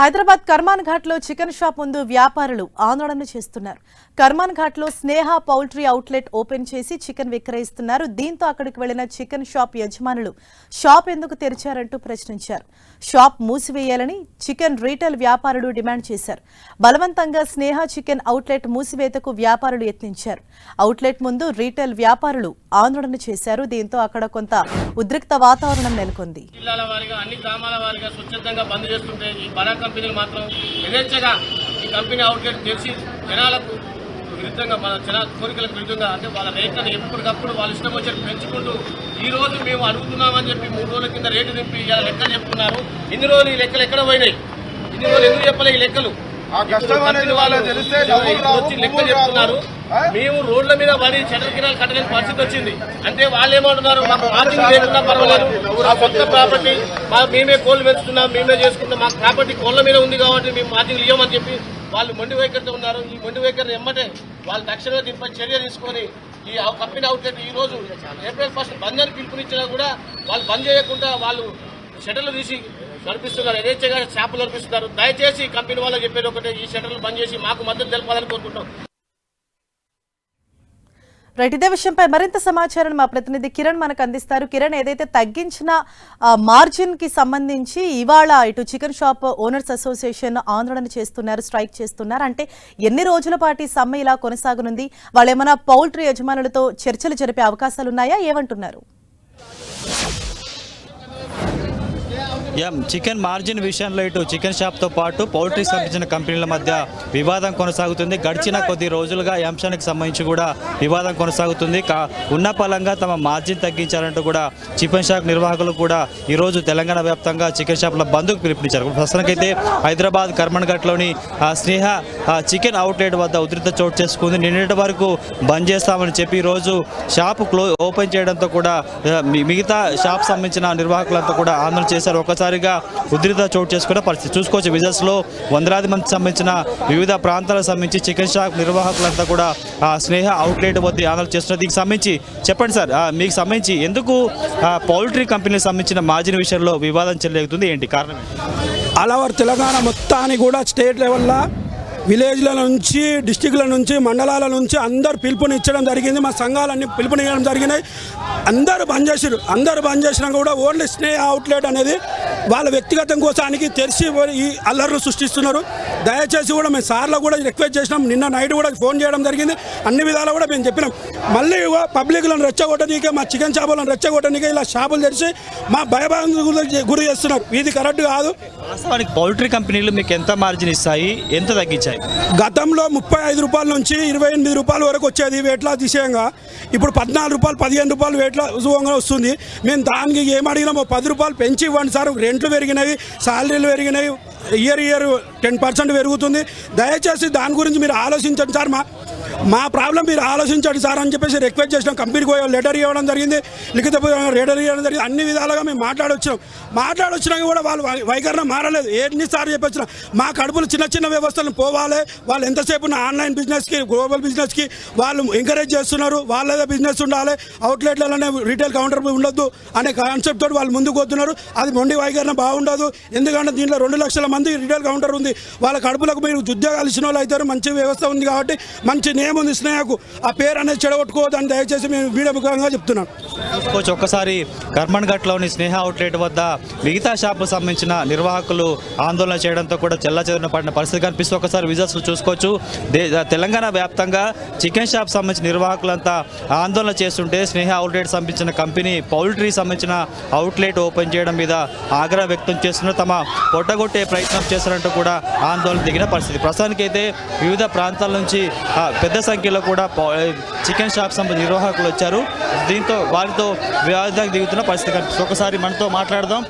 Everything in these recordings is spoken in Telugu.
హైదరాబాద్ కర్మాన్ ఘాట్ లో చికెన్ షాప్ ముందు వ్యాపారులు ఆందోళన చేస్తున్నారు. కర్మాన్ ఘాట్ లో స్నేహ పౌల్ట్రీ అవుట్లెట్ ఓపెన్ చేసి చికెన్ విక్రయిస్తున్నారు. దీంతో అక్కడికి వెళ్లిన చికెన్ షాప్ యజమానులు షాప్ ఎందుకు తెరిచారంటూ ప్రశ్నించారు. షాప్ మూసివేయాలని చికెన్ రీటైల్ వ్యాపారులు డిమాండ్ చేశారు. బలవంతంగా స్నేహ చికెన్ అవుట్లెట్ మూసివేతకు వ్యాపారులు యత్నించారు. అవుట్లెట్ ముందు రీటైల్ వ్యాపారులు ఆందోళన చేశారు. దీంతో అక్కడ కొంత ఉద్రిక్త వాతావరణం నెలకొంది. కంపెనీలు మాత్రం యథేచ్ఛగా ఈ కంపెనీ అవుట్లెట్ తెరిచి జనాలకు విరుద్ధంగా మన జనాల కోరికలకు విరుద్ధంగా అంటే వాళ్ళ రేట్లను ఎప్పటికప్పుడు వాళ్ళు ఇష్టం వచ్చి పెంచుకుంటూ ఈ రోజు మేము అడుగుతున్నామని చెప్పి 3 రోజుల కింద రేటు నింపి ఇలా లెక్కలు చెప్తున్నారు. ఇన్ని రోజులు ఈ లెక్కలు ఎక్కడ పోయినాయి? ఇన్ని రోజులు ఎందుకు చెప్పలే ఈ లెక్కలు? వచ్చి లెక్కలు చెప్తున్నారు. మేము రోడ్ల మీద పడి షటర్ కిరాలు కట్టలేని పరిస్థితి వచ్చింది. అంటే వాళ్ళు ఏమంటున్నారు, మాకు మార్జిన్ లేకున్నా పర్వాలేదు, ఆ కొత్త ప్రాపర్టీ మేమే కోళ్ళు పెంచుతున్నాం, మేమే చేసుకుంటాం, మాకు ప్రాపర్టీ కోళ్ళ మీద ఉంది కాబట్టి మేము మార్జిన్లు ఇవ్వమని చెప్పి వాళ్ళు మొండి వైఖరితో ఉన్నారు. ఈ మొండి వైఖరిని ఎమ్మటే వాళ్ళు తక్షణమే దీనిపై చర్య తీసుకొని ఈ కంపెనీ అవుట్లెట్ ఈ రోజు ఏప్రిల్ 1 బంద్ అని పిలుపునిచ్చినా కూడా వాళ్ళు బంద్ చేయకుండా వాళ్ళు షటర్లు తీసి నడిపిస్తున్నారు. యథేచ్ఛగా షాపులు నడిపిస్తున్నారు. దయచేసి కంపెనీ వాళ్ళకి చెప్పేది ఒకటే, ఈ షటర్లు బంద్ చేసి మాకు మద్దతు తెలపాలని కోరుకుంటాం. రైట్, ఇదే విషయంపై మరింత సమాచారం మా ప్రతినిధి కిరణ్ మనకు అందిస్తారు. కిరణ్, ఏదైతే తగ్గించిన మార్జిన్ కి సంబంధించి ఇవాళ ఇటు చికెన్ షాప్ ఓనర్స్ అసోసియేషన్ ఆందోళన చేస్తున్నారు, స్ట్రైక్ చేస్తున్నారు. అంటే ఎన్ని రోజుల పాటు సమ్మె ఇలా కొనసాగనుంది? వాళ్ళు ఏమైనా పౌల్ట్రీ యజమానులతో చర్చలు జరిపే అవకాశాలున్నాయా? ఏమంటున్నారు? చికెన్ మార్జిన్ విషయంలో ఇటు చికెన్ షాప్తో పాటు పౌల్ట్రీ సంబంధించిన కంపెనీల మధ్య వివాదం కొనసాగుతుంది. గడిచిన కొద్ది రోజులుగా ఈ అంశానికి సంబంధించి కూడా వివాదం కొనసాగుతుంది. ఉన్న పలంగా తమ మార్జిన్ తగ్గించాలంటూ కూడా చికెన్ షాప్ నిర్వాహకులు కూడా ఈరోజు తెలంగాణ వ్యాప్తంగా చికెన్ షాప్ల బంద్కు పిలుపునిచ్చారు. ప్రస్తుతానికైతే హైదరాబాద్ కర్మన్ ఘాట్లోని స్నేహ చికెన్ అవుట్లెట్ వద్ద ఉధృత చోటు చేసుకుంది. నిన్నటి వరకు బంద్ చేస్తామని చెప్పి ఈరోజు షాప్ ఓపెన్ చేయడంతో కూడా మిగతా షాప్ సంబంధించిన నిర్వాహకులంతా కూడా ఆందోళన చేశారు. ఒకసారిగా ఉధృత చోటు చేసుకునే పరిస్థితి చూసుకోవచ్చు. విజయస్లో వందలాది మంది సంబంధించిన వివిధ ప్రాంతాలకు సంబంధించి చికెన్ షాప్ నిర్వాహకులంతా కూడా స్నేహ అవుట్లెట్ వద్ద ఆందోళన చేస్తున్నారు. దీనికి సంబంధించి చెప్పండి సార్, మీకు సంబంధించి ఎందుకు పౌల్ట్రీ కంపెనీలకు సంబంధించిన మార్జిన్ విషయంలో వివాదం చెలరేగుతుంది, ఏంటి కారణం? ఆల్ తెలంగాణ మొత్తాన్ని కూడా స్టేట్ లెవెల్లో విలేజ్ల నుంచి, డిస్టిక్ల నుంచి, మండలాల నుంచి అందరు పిలుపునిచ్చడం జరిగింది. మా సంఘాలన్నీ పిలుపునివ్వడం జరిగినాయి. అందరూ బంద్ చేసారు. అందరూ బంద్ చేసినా కూడా ఓన్లీ స్నేహ అవుట్లెట్ అనేది వాళ్ళ వ్యక్తిగతం కోసానికి తెరిచి ఈ అల్లర్లు సృష్టిస్తున్నారు. దయచేసి కూడా మేము సార్లు కూడా రిక్వెస్ట్ చేసినాం. నిన్న నైట్ కూడా ఫోన్ చేయడం జరిగింది. అన్ని విధాలు కూడా మేము చెప్పినాం. మళ్ళీ పబ్లిక్లను రెచ్చగొట్టనీకే, మా చికెన్ షాపులను రెచ్చగొట్టనీకే ఇలా షాపులు తెరిచి మా భయభావం గురి చేస్తున్నారు. ఇది కరెక్ట్ కాదు. వాస్తవానికి పౌల్ట్రీ కంపెనీలు మీకు ఎంత మార్జిన్ ఇస్తాయి, ఎంత తగ్గించాయి? గతంలో 35 రూపాయల నుంచి 28 రూపాయల వరకు వచ్చేది వేట్లా దిశయంగా. ఇప్పుడు 14 రూపాయలు 15 రూపాయలు వేట్లా వస్తుంది. మేము దానికి ఏం అడిగినామో 10 రూపాయలు పెంచి ఇవ్వండి సార్. రెంట్లు పెరిగినాయి, శాలరీలు పెరిగినాయి, ఇయర్ 10% పెరుగుతుంది. దయచేసి దాని గురించి మీరు ఆలోచించండి సార్. మా ప్రాబ్లం మీరు ఆలోచించండి సార్ అని చెప్పేసి రిక్వెస్ట్ చేసినాం. కంపెనీకి లెటర్ ఇవ్వడం జరిగింది, లిఖిత లెటర్ ఇవ్వడం జరిగింది. అన్ని విధాలుగా మేము మాట్లాడొచ్చినా కూడా వాళ్ళు వైఖరణ మారలేదు. ఎన్నిసార్లు చెప్పొచ్చినా మా కడుపులు చిన్న చిన్న వ్యవస్థలను పోవాలి, వాళ్ళు ఎంతసేపు ఆన్లైన్ బిజినెస్కి, గ్లోబల్ బిజినెస్కి వాళ్ళు ఎంకరేజ్ చేస్తున్నారు. వాళ్ళదే బిజినెస్ ఉండాలి, అవుట్లెట్లలోనే రీటైల్ కౌంటర్ ఉండొద్దు అనే కాన్సెప్ట్ తోటి వాళ్ళు ముందుకు వస్తున్నారు. అది మొండి వైఖరణ బాగుండదు. ఎందుకంటే దీంట్లో 2 లక్షల మంది రీటైల్ కౌంటర్ ఉంది. వాళ్ళ కడుపులకు మీరు ఉద్యోగాలు ఇచ్చిన వాళ్ళు అవుతారు. మంచి వ్యవస్థ ఉంది కాబట్టి మంచి నేముంది స్నేహకు. ఆ పేరు అనేది చెడగొట్టుకోవద్దని దయచేసి మేము వీడియో ముఖంగా చెప్తున్నాం. ఒక్కసారి కర్మన్ ఘాట్లోని స్నేహ అవుట్లెట్ వద్ద మిగతా షాపు సంబంధించిన నిర్వాహకులు ఆందోళన చేయడంతో కూడా చెల్లాచెదరిన పడిన పరిస్థితి కనిపిస్తుంది. ఒకసారి విజువల్స్ చూసుకోవచ్చు. తెలంగాణ వ్యాప్తంగా చికెన్ షాప్ సంబంధించిన నిర్వాహకులంతా ఆందోళన చేస్తుంటే స్నేహ అవుట్లెట్ సంబంధించిన కంపెనీ పౌల్ట్రీ సంబంధించిన అవుట్లెట్ ఓపెన్ చేయడం మీద ఆగ్రహం వ్యక్తం చేస్తున్నారు. తమ పొట్టగొట్టే ప్రయత్నం చేస్తున్నట్టు కూడా ఆందోళన దిగిన పరిస్థితి. ప్రస్తుతానికైతే వివిధ ప్రాంతాల నుంచి పెద్ద సంఖ్యలో కూడా చికెన్ షాప్ సంబంధించిన నిర్వాహకులు వచ్చారు. దీంతో వారితో వివాదానికి దిగుతున్న పరిస్థితి కనిపిస్తుంది. ఒకసారి మనతో మాట్లాడదాం.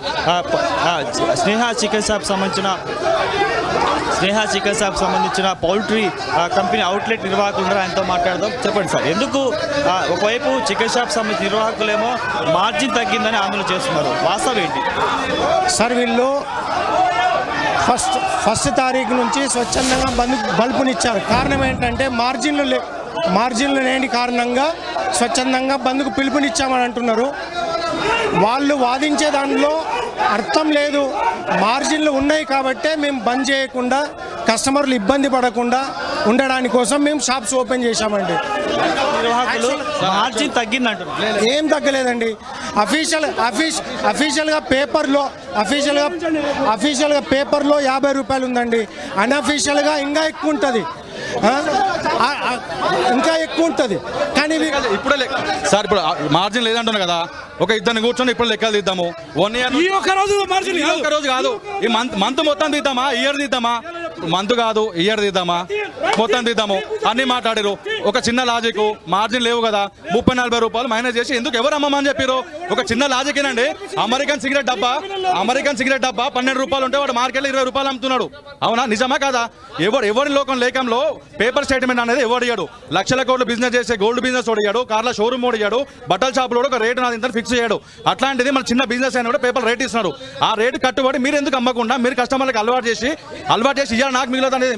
స్నేహ చికెన్ షాప్ సంబంధించిన పౌల్ట్రీ కంపెనీ అవుట్లెట్ నిర్వాహకులు ఉన్నారు, ఆయనతో మాట్లాడదాం. చెప్పండి సార్, ఎందుకు ఒకవైపు చికెన్ షాప్ సంబంధించిన నిర్వాహకులేమో మార్జిన్ తగ్గిందని ఆందోళన చేస్తున్నారు, వాస్తవం ఏంటి సార్? వీళ్ళు ఫస్ట్ తారీఖు నుంచి స్వచ్ఛందంగా బల్బునిచ్చారు. కారణం ఏంటంటే మార్జిన్లు లేని కారణంగా స్వచ్ఛందంగా బంద్కు పిలుపునిచ్చామని అంటున్నారు. వాళ్ళు వాదించే దానిలో అర్థం లేదు. మార్జిన్లు ఉన్నాయి కాబట్టే మేము బంద్ చేయకుండా కస్టమర్లు ఇబ్బంది పడకుండా ఉండడానికి కోసం మేము షాప్స్ ఓపెన్ చేశామండి. నిర్వాహకులు మార్జిన్ తగ్గిందంటారు. ఏం తగ్గలేదండి. అఫీషియల్గా పేపర్లో 50 రూపాయలు ఉందండి. అన్అఫీషియల్గా ఇంకా ఎక్కువ ఉంటుంది, ఇంకా ఎక్కువ ఉంటుంది. కానీ ఇప్పుడే సార్ ఇప్పుడు మార్జిన్ లేదంటున్నా కదా, ఒక ఇద్దరిని కూర్చొని ఇప్పుడు లెక్కలు తీద్దాము. 1 ఇయర్ ఈ ఒక్క రోజు మార్జిన్ ఒక రోజు కాదు, ఈ మంత్ మొత్తం తీద్దామా, ఇయర్ తీద్దామా, మంత్ కాదు ఇయర్ తీద్దామా, మొత్తం తీద్దాము అన్ని మాట్లాడారు. ఒక చిన్న లాజిక్, మార్జిన్ లేవు కదా, 30-40 రూపాయలు మైనస్ చేసి ఎందుకు ఎవరు అమ్మమని చెప్పారు? ఒక చిన్న లాజిక్ ఏనండి. అమెరికన్ సిగరెట్ డబ్బా 12 రూపాయలు ఉంటే వాడు మార్కెట్లో 20 రూపాయలు అమ్ముతున్నాడు. అవునా, నిజమా కాదా? ఎవరి లేకంలో పేపర్ స్టేట్మెంట్ అనేది ఎవరు ఇయ్యాడు? లక్షల కోట్లు బిజినెస్ చేసే గోల్డ్ బిజినెస్ ఓడియాడు, కార్ల షోరూమ్ ఓడియాడు, బట్టల షాపులో ఒక రేటు నాది ఇంత ఫిక్స్ చేయడు. అట్లాంటిది మన చిన్న బిజినెస్ అయినా కూడా పేపర్ రేట్ ఇస్తున్నారు. ఆ రేటు కట్టుబడి మీరు ఎందుకు అమ్మకుండా మీరు కస్టమర్లకు అలవాటు చేసి ఇవ్వాలి, నాకు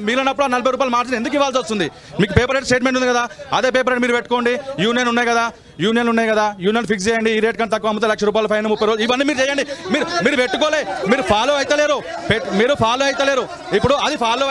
మిగిలినప్పుడు 40 రూపాయలు మార్జిన్ ఎందుకు ఇవ్వాల్సి వస్తుంది? మీకు పేపర్ రేట్ స్టేట్మెంట్ ఉంది కదా, అదే పేపర్ రేట్ మీరు పెట్టుకోండి. యూనియన్ ఉన్నాయి కదా, యూనియన్ ఫిక్స్ చేయండి. ఈ రేట్ కంటే తక్కువ అమ్మితే 1,00,000 రూపాయలు ఫైన్, 30 రోజులు, ఇవన్నీ మీరు చేయండి. మీరు పెట్టుకోలే, మీరు ఫాలో అవుతలేరు. ఇప్పుడు అది ఫాలో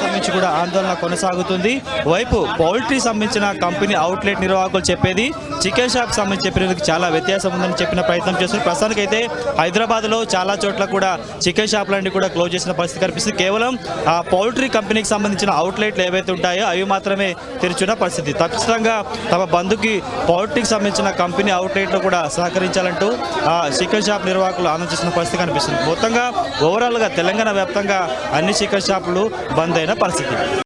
సంబంధించి కూడా ఆందోళన కొనసాగుతుంది. వైపు పౌల్ట్రీ సంబంధించిన కంపెనీ అవుట్లెట్ నిర్వాహకులు చెప్పేది చికెన్ షాప్ సంబంధించి చెప్పేందుకు చాలా వ్యత్యాసం ఉందని చెప్పిన ప్రయత్నం చేస్తున్నారు. ప్రస్తుతానికి అయితే హైదరాబాద్లో చాలా చోట్ల కూడా చికెన్ షాపులన్నీ కూడా క్లోజ్ చేసిన పరిస్థితి కనిపిస్తుంది. కేవలం ఆ పౌల్ట్రీ కంపెనీకి సంబంధించిన అవుట్లెట్లు ఏవైతే ఉంటాయో అవి మాత్రమే తెరుచున్న పరిస్థితి. ఖచ్చితంగా తమ బంధుకి పౌల్ట్రీకి సంబంధించిన కంపెనీ అవుట్లెట్లు కూడా సహకరించాలంటూ ఆ చికెన్ షాప్ నిర్వాహకులు ఆందోళన చేసిన పరిస్థితి కనిపిస్తుంది. మొత్తంగా ఓవరాల్గా తెలంగాణ వ్యాప్తంగా అన్ని చికెన్ షాపులు బంద్ అయిన పరిస్థితి.